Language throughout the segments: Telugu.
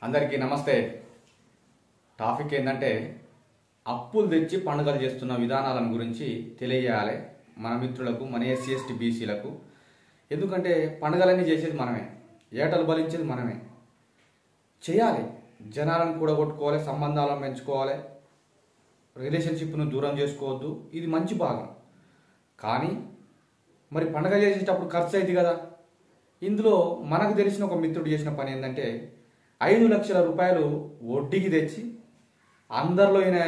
అందరికీ నమస్తే. టాపిక్ ఏంటంటే అప్పులు తెచ్చి పండుగలు చేస్తున్న విధానాలను గురించి తెలియజేయాలి మన మిత్రులకు, మన ఎస్సీ ఎస్టీ బీసీలకు. ఎందుకంటే పండుగలన్నీ చేసేది మనమే, ఏటలు బలించేది మనమే. చేయాలి, జనాలను కూడగొట్టుకోవాలి, సంబంధాలను పెంచుకోవాలి, రిలేషన్షిప్ను దూరం చేసుకోవద్దు. ఇది మంచి భాగం. కానీ మరి పండుగ చేసేటప్పుడు ఖర్చు అయింది కదా. ఇందులో మనకు తెలిసిన ఒక మిత్రుడు చేసిన పని ఏంటంటే 5 లక్షల రూపాయలు వడ్డీకి తెచ్చి అందరిలో ఈయన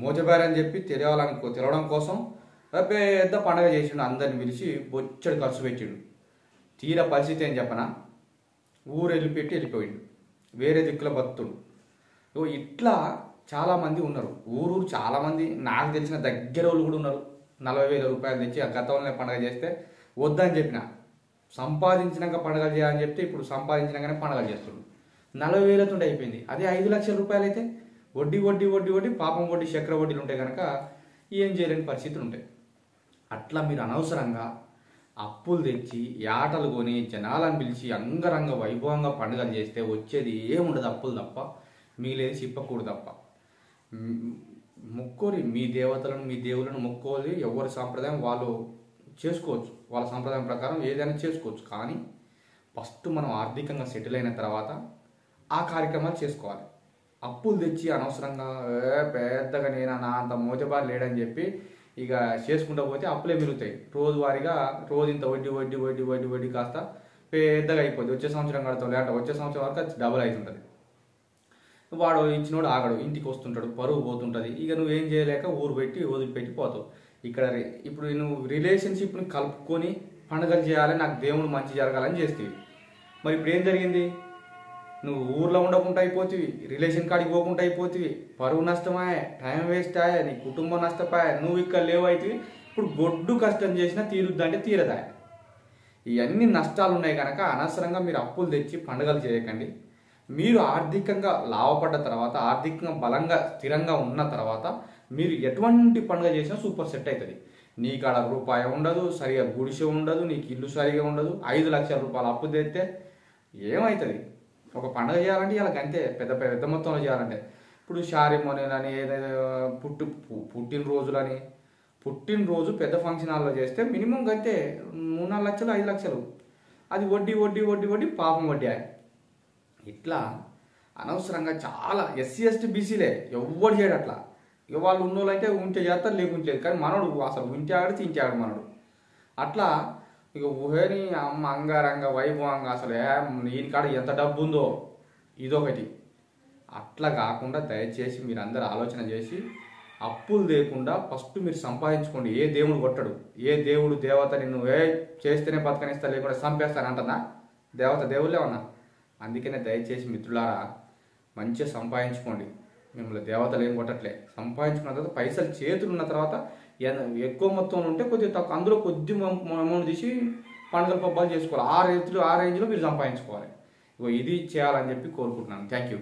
మోజబారని చెప్పి తెలవడం కోసం పెద్ద పండగ చేసిండు. అందరిని పిలిచి బొచ్చడి ఖర్చు పెట్టిండు. తీర పరిస్థితి ఏం చెప్పనా, ఊరు వెళ్ళిపోయిండు, వేరే దిక్కుల బతుడు. ఇట్లా చాలామంది ఉన్నారు. ఊరు చాలామంది నాకు తెలిసిన దగ్గర వాళ్ళు కూడా ఉన్నారు. 40,000 రూపాయలు తెచ్చి ఆ గతంలో పండగ చేస్తే వద్దని చెప్పిన, సంపాదించినాక పండగలు చేయాలని చెప్తే ఇప్పుడు సంపాదించినాకనే పండగలు చేస్తుండ్రు. 40,000 అయిపోయింది. అదే 5 లక్షల రూపాయలు అయితే వడ్డీ వడ్డీ వడ్డీ వడ్డీ పాపం వడ్డీ చక్ర వడ్డీలు ఉంటాయి కనుక ఏం చేయలేని పరిస్థితులు ఉంటాయి. అట్లా మీరు అనవసరంగా అప్పులు తెచ్చి యాటలు కొని జనాలను పిలిచి అంగరంగ వైభవంగా పండుగలు చేస్తే వచ్చేది ఏముండదు, అప్పులు తప్ప, మిగిలేది చిప్పకూడదు తప్ప. మొక్కోరి మీ దేవతలను, మీ దేవులను మొక్కోవాలి. ఎవరి సాంప్రదాయం వాళ్ళు చేసుకోవచ్చు, వాళ్ళ సాంప్రదాయం ప్రకారం ఏదైనా చేసుకోవచ్చు. కానీ ఫస్ట్ మనం ఆర్థికంగా సెటిల్ అయిన తర్వాత ఆ కార్యక్రమాలు చేసుకోవాలి. అప్పులు తెచ్చి అనవసరంగా పెద్దగా నేను నా అంత మోజబారు లేడని చెప్పి ఇక చేసుకుంటూ పోతే అప్పులే మిగులుతాయి. రోజువారీగా రోజు ఇంత వడ్డీ వడ్డీ వడ్డీ వడ్డీ వడ్డీ కాస్త పెద్దగా అయిపోద్ది. వచ్చే సంవత్సరం కడతావు, లేట వచ్చే సంవత్సరం వరకు అది డబుల్ అవుతుంటుంది. వాడు ఇచ్చినోడు ఆగడు, ఇంటికి వస్తుంటాడు, పరువు పోతుంటుంది. ఇక నువ్వేం చేయలేక ఊరు పెట్టి వదిలిపెట్టి పోతావు. ఇక్కడ ఇప్పుడు నువ్వు రిలేషన్షిప్ని కలుపుకొని పండుగలు చేయాలి, నాకు దేవుడు మంచి జరగాలని చేస్తేవి. మరి ఇప్పుడు ఏం జరిగింది? నువ్వు ఊర్లో ఉండకుండా అయిపోతుంది, రిలేషన్ కాడికి పోకుండా అయిపోతుంది, పరువు నష్టమాయే, టైం వేస్ట్ అయ్యా, నీ కుటుంబం నష్టపోయా, నువ్వు ఇక్కడ లేవు అవుతుంది. ఇప్పుడు గొడ్డు కష్టం చేసినా తీరుద్దంటే తీరదా. ఇవన్నీ నష్టాలు ఉన్నాయి కనుక అనవసరంగా మీరు అప్పులు తెచ్చి పండుగలు చేయకండి. మీరు ఆర్థికంగా లాభపడ్డ తర్వాత, ఆర్థికంగా బలంగా స్థిరంగా ఉన్న తర్వాత మీరు ఎటువంటి పండుగ చేసినా సూపర్ సెట్ అవుతుంది. నీకు ఆడ రూపాయి ఉండదు, సరిగా గుడిసె ఉండదు, నీకు ఇల్లు సరిగా ఉండదు. 5 లక్షల రూపాయలు అప్పు తెస్తే ఏమవుతుంది? ఒక పండుగ చేయాలంటే ఇలా అంతే, పెద్ద పెద్ద మొత్తంలో చేయాలంటే. ఇప్పుడు శారీమోనీలని, ఏదైనా పుట్టినరోజు పెద్ద ఫంక్షన్ హాల్లో చేస్తే మినిమం కంటే 3-4 లక్షలు 5 లక్షలు, అది వడ్డీ వడ్డీ వడ్డీ వడ్డీ పాపం వడ్డీ. ఇట్లా అనవసరంగా చాలా ఎస్సీ ఎస్టీ బీసీలే ఎవ్వరు చేయడు అట్లా. ఇక వాళ్ళు ఉన్నోళ్ళు అయితే ఉంటే చేస్తారు, లేకుంటేది. కానీ మనోడు అసలు ఉంటే ఆడు తింటే ఆడు మనోడు. అట్లా ఇక ఊహేని అమ్మ అంగారంగ వైభవంగా అసలు ఈయన కాడ ఎంత డబ్బు ఉందో ఇదొకటి. అట్లా కాకుండా దయచేసి మీరు అందరు ఆలోచన చేసి అప్పులు లేకుండా ఫస్ట్ మీరు సంపాదించుకోండి. ఏ దేవుడు కొట్టడు, ఏ దేవుడు దేవత నిన్ను చేస్తేనే బతకనిస్తా లేకుండా చంపేస్తానంటదా దేవత? దేవుళ్ళే ఉన్నా. అందుకనే దయచేసి మిత్రులారా మంచిగా సంపాదించుకోండి. మిమ్మల్ని దేవతలు ఏం కొట్టట్లే. సంపాదించుకున్న తర్వాత పైసలు చేతులు ఉన్న తర్వాత ఎక్కువ మొత్తం ఉంటే కొద్దిగా తక్కువ, అందులో కొద్ది అమౌంట్ తీసి పండుగల పబ్బాలు చేసుకోవాలి. ఆ రేంజ్లో మీరు సంపాదించుకోవాలి. ఇది చేయాలని చెప్పి కోరుకుంటున్నాను. Thank you.